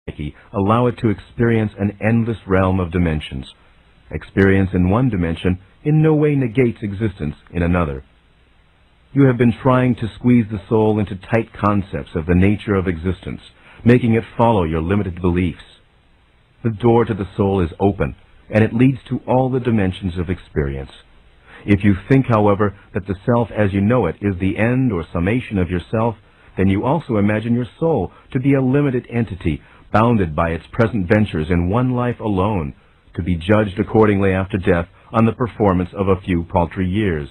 psyche allow it to experience an endless realm of dimensions. Experience in one dimension in no way negates existence in another. You have been trying to squeeze the soul into tight concepts of the nature of existence, making it follow your limited beliefs. The door to the soul is open, and it leads to all the dimensions of experience. If you think, however, that the self as you know it is the end or summation of yourself, then you also imagine your soul to be a limited entity, bounded by its present ventures in one life alone, to be judged accordingly after death on the performance of a few paltry years.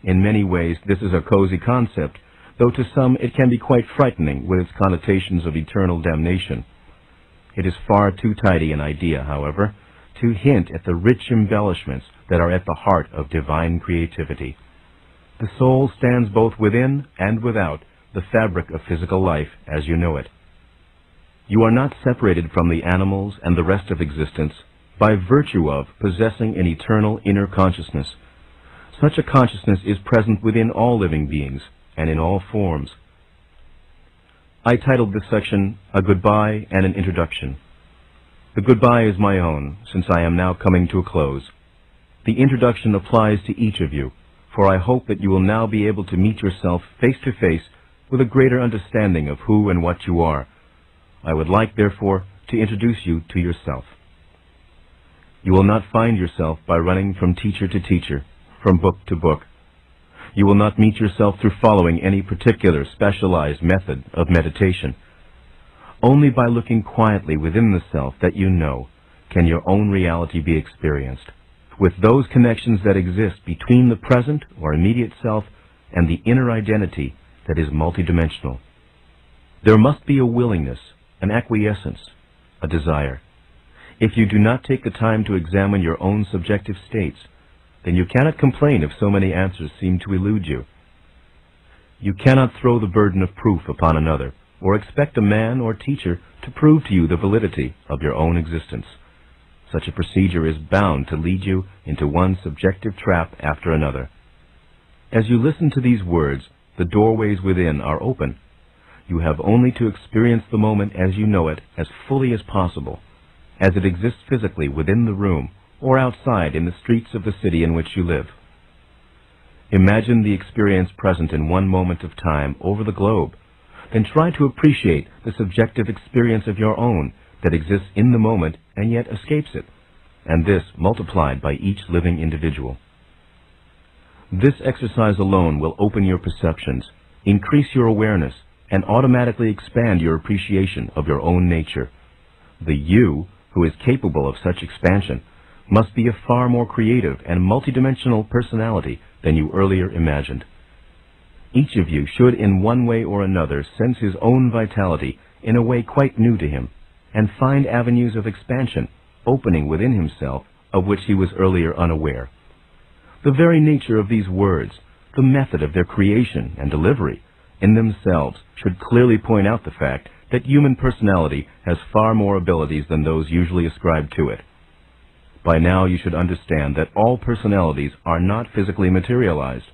In many ways, this is a cozy concept, though to some it can be quite frightening with its connotations of eternal damnation. It is far too tidy an idea, however, to hint at the rich embellishments that are at the heart of divine creativity. The soul stands both within and without the fabric of physical life as you know it. You are not separated from the animals and the rest of existence by virtue of possessing an eternal inner consciousness. Such a consciousness is present within all living beings and in all forms. I titled this section, A Goodbye and an Introduction. The goodbye is my own, since I am now coming to a close. The introduction applies to each of you, for I hope that you will now be able to meet yourself face to face with a greater understanding of who and what you are. I would like, therefore, to introduce you to yourself. You will not find yourself by running from teacher to teacher, from book to book. You will not meet yourself through following any particular specialized method of meditation. Only by looking quietly within the self that you know can your own reality be experienced, with those connections that exist between the present or immediate self and the inner identity that is multidimensional. There must be a willingness, an acquiescence, a desire. If you do not take the time to examine your own subjective states, then you cannot complain if so many answers seem to elude you. You cannot throw the burden of proof upon another, or expect a man or teacher to prove to you the validity of your own existence. Such a procedure is bound to lead you into one subjective trap after another. As you listen to these words, the doorways within are open. You have only to experience the moment as you know it as fully as possible, as it exists physically within the room or outside in the streets of the city in which you live. Imagine the experience present in one moment of time over the globe. Then try to appreciate the subjective experience of your own that exists in the moment and yet escapes it, and this multiplied by each living individual. This exercise alone will open your perceptions, increase your awareness, and automatically expand your appreciation of your own nature. The you, who is capable of such expansion, must be a far more creative and multidimensional personality than you earlier imagined. Each of you should in one way or another sense his own vitality in a way quite new to him, and find avenues of expansion opening within himself of which he was earlier unaware. The very nature of these words, the method of their creation and delivery, in themselves should clearly point out the fact that human personality has far more abilities than those usually ascribed to it. By now you should understand that all personalities are not physically materialized.